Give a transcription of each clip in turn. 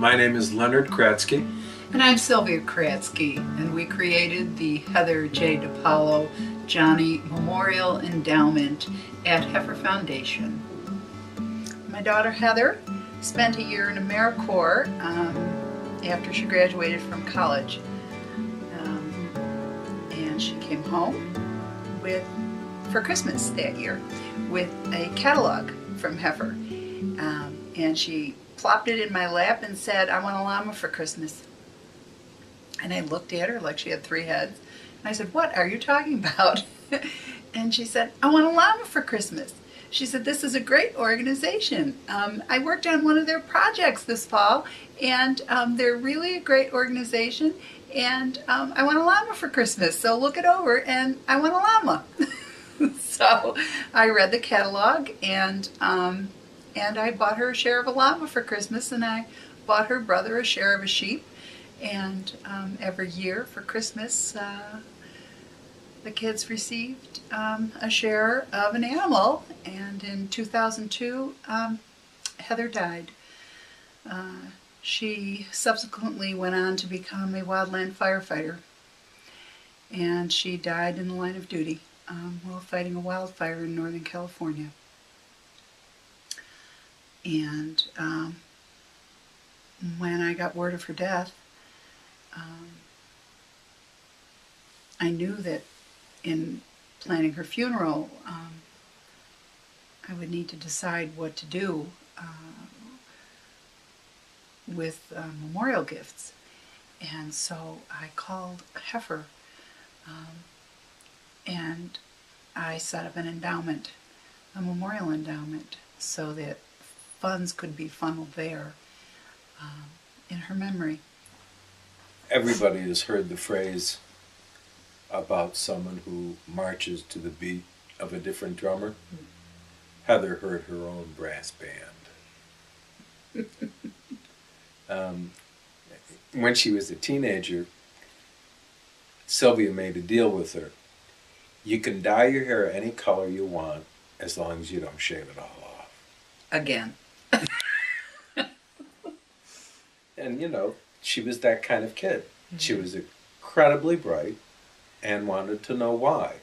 My name is Leonard Kratzke. And I'm Sylvia Kratzke, and we created the Heather J. DePaolo-Johnny Memorial Endowment at Heifer Foundation. My daughter Heather spent a year in AmeriCorps after she graduated from college. And she came home for Christmas that year with a catalog from Heifer. And she plopped it in my lap and said, "I want a llama for Christmas." And I looked at her like she had three heads. And I said, "What are you talking about?" And she said, "I want a llama for Christmas." She said, "This is a great organization. I worked on one of their projects this fall, and they're really a great organization, and I want a llama for Christmas. So look it over, and I want a llama." So I read the catalog, and I bought her a share of a llama for Christmas, and I bought her brother a share of a sheep. And every year for Christmas, the kids received a share of an animal. And in 2002, Heather died. She subsequently went on to become a wildland firefighter. And she died in the line of duty while fighting a wildfire in Northern California. And when I got word of her death, I knew that in planning her funeral, I would need to decide what to do with memorial gifts. And so I called Heifer, and I set up an endowment, a memorial endowment, so that funds could be funneled there in her memory. Everybody has heard the phrase about someone who marches to the beat of a different drummer. Heather heard her own brass band. When she was a teenager, Sylvia made a deal with her. You can dye your hair any color you want as long as you don't shave it all off. Again. And you know, she was that kind of kid. Mm-hmm. She was incredibly bright and wanted to know why.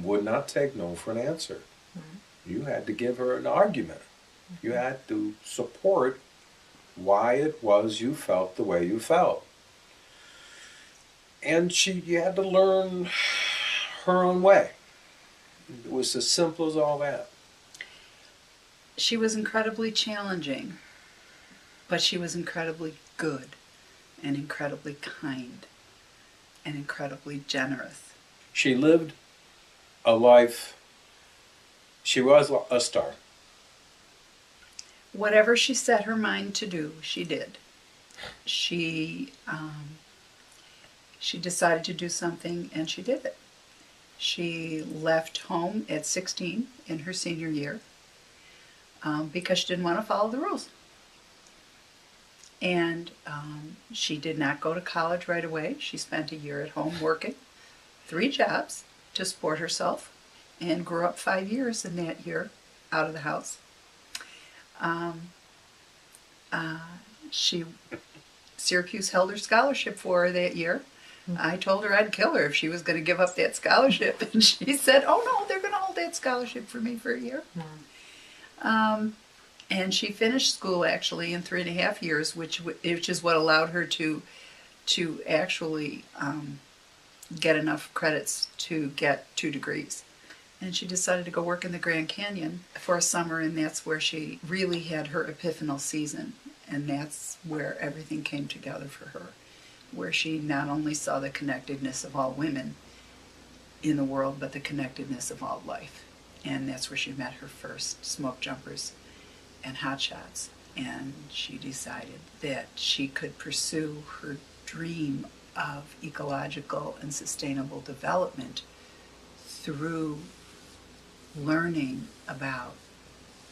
Would not take no for an answer. Mm-hmm. You had to give her an argument. Mm-hmm. You had to support why it was you felt the way you felt. And you had to learn her own way. It was as simple as all that. She was incredibly challenging, but she was incredibly good and incredibly kind and incredibly generous. She lived a life, she was a star. Whatever she set her mind to do, she did. She decided to do something, and she did it. She left home at 16 in her senior year because she didn't want to follow the rules. And she did not go to college right away. She spent a year at home working 3 jobs to support herself, and grew up 5 years in that year out of the house. Syracuse held her scholarship for her that year. I told her I'd kill her if she was going to give up that scholarship, and she said, "Oh no, they're going to hold that scholarship for me for a year." And she finished school actually in 3.5 years, which is what allowed her to actually get enough credits to get 2 degrees. And she decided to go work in the Grand Canyon for a summer, and that's where she really had her epiphanal season. And that's where everything came together for her, where she not only saw the connectedness of all women in the world, but the connectedness of all life. And that's where she met her first smoke jumpers and hotshots. And she decided that she could pursue her dream of ecological and sustainable development through learning about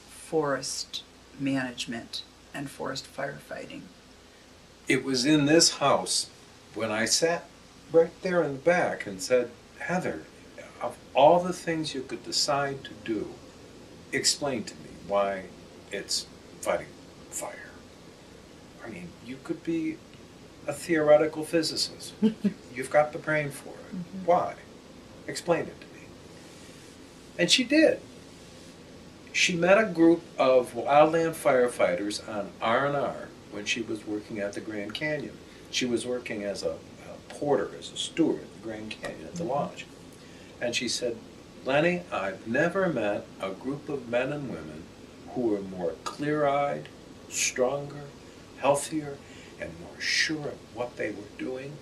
forest management and forest firefighting. It was in this house when I sat right there in the back and said, "Heather, of all the things you could decide to do, explain to me why it's fighting fire. I mean, you could be a theoretical physicist. You've got the brain for it. Mm-hmm. Why? Explain it to me. And she did. She met a group of wildland firefighters on R&R when she was working at the Grand Canyon. She was working as a porter, as a steward at the Grand Canyon at the lodge. And she said, Lenny, I've never met a group of men and women who were more clear-eyed, stronger, healthier, and more sure of what they were doing.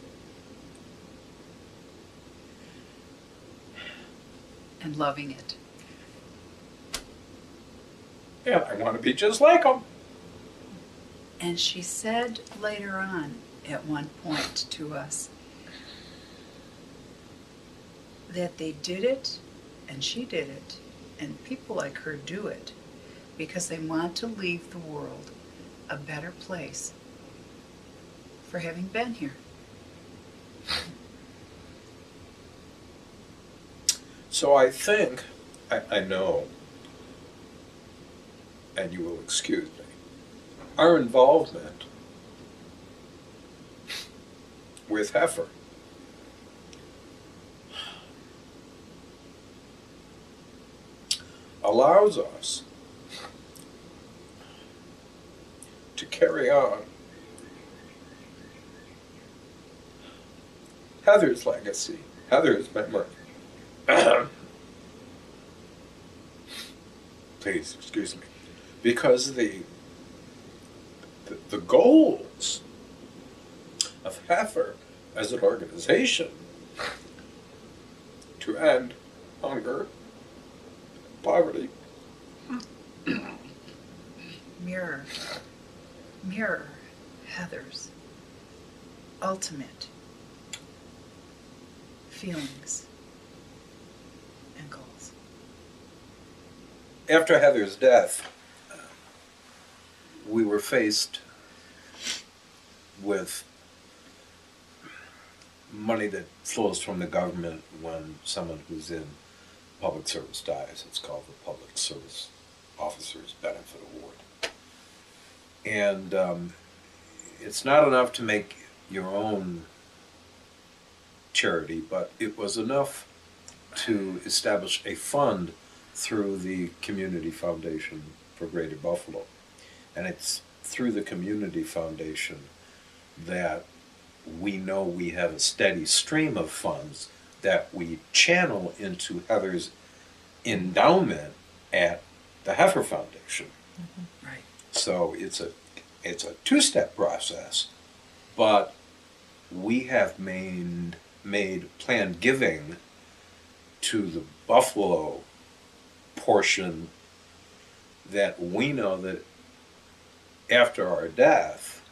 And loving it. And I want to be just like them. And she said later on, at one point to us, that they did it, and she did it, and people like her do it, because they want to leave the world a better place for having been here. So I think, I know, and you will excuse me, our involvement with Heifer allows us to carry on Heather's legacy, Heather's memory. Please excuse me, because the goals of Heifer as an organization to end hunger, poverty, Mirror Heather's ultimate feelings and goals. After Heather's death, we were faced with money that flows from the government when someone who's in public service dies. It's called the Public Service Officers Benefit Award. And it's not enough to make your own charity, but it was enough to establish a fund through the Community Foundation for Greater Buffalo. And it's through the Community Foundation that we know we have a steady stream of funds that we channel into Heather's endowment at the Heifer Foundation. Mm-hmm. Right. So it's a two-step process, but we have made planned giving to the Buffalo portion that we know that after our death,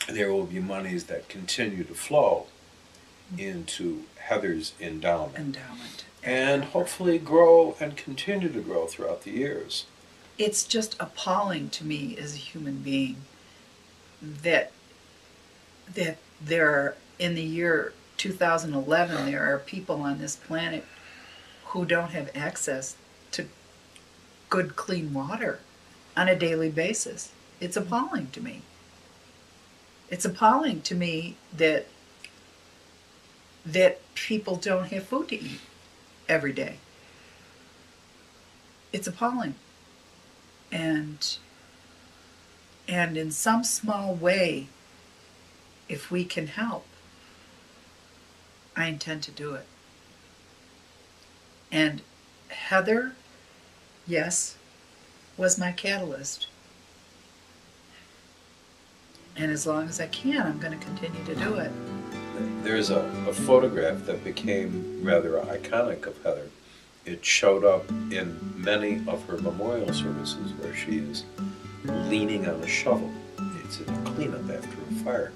there will be monies that continue to flow into Heather's endowment. And hopefully grow and continue to grow throughout the years. It's just appalling to me as a human being that there are, in the year 2011, there are people on this planet who don't have access to good, clean water on a daily basis. It's appalling to me. It's appalling to me that people don't have food to eat every day. It's appalling. And in some small way, if we can help, I intend to do it. And Heather, yes, was my catalyst. And as long as I can, I'm going to continue to do it. There's a photograph that became rather iconic of Heather. It showed up in many of her memorial services where she is leaning on a shovel. It's a cleanup after a fire.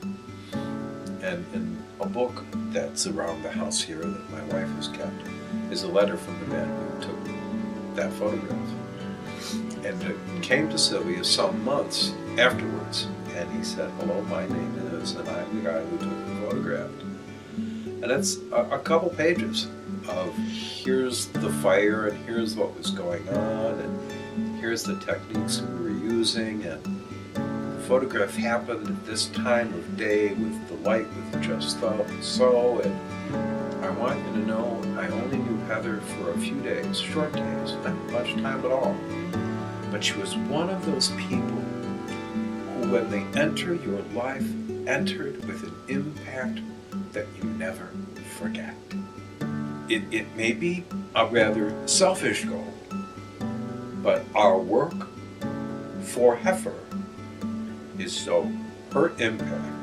And in a book that's around the house here that my wife has kept is a letter from the man who took that photograph. And it came to Sylvia some months afterwards, and he said, "Hello, my name is," and I'm the guy who took the photograph. And it's a couple pages of here's the fire, and here's what was going on, and here's the techniques we were using, and the photograph happened at this time of day with the light was just so, and I want you to know I only knew Heather for a few days, short days, not much time at all. But she was one of those people who, when they enter your life, entered with an impact that you never forget. It may be a rather selfish goal, but our work for Heifer is so her impact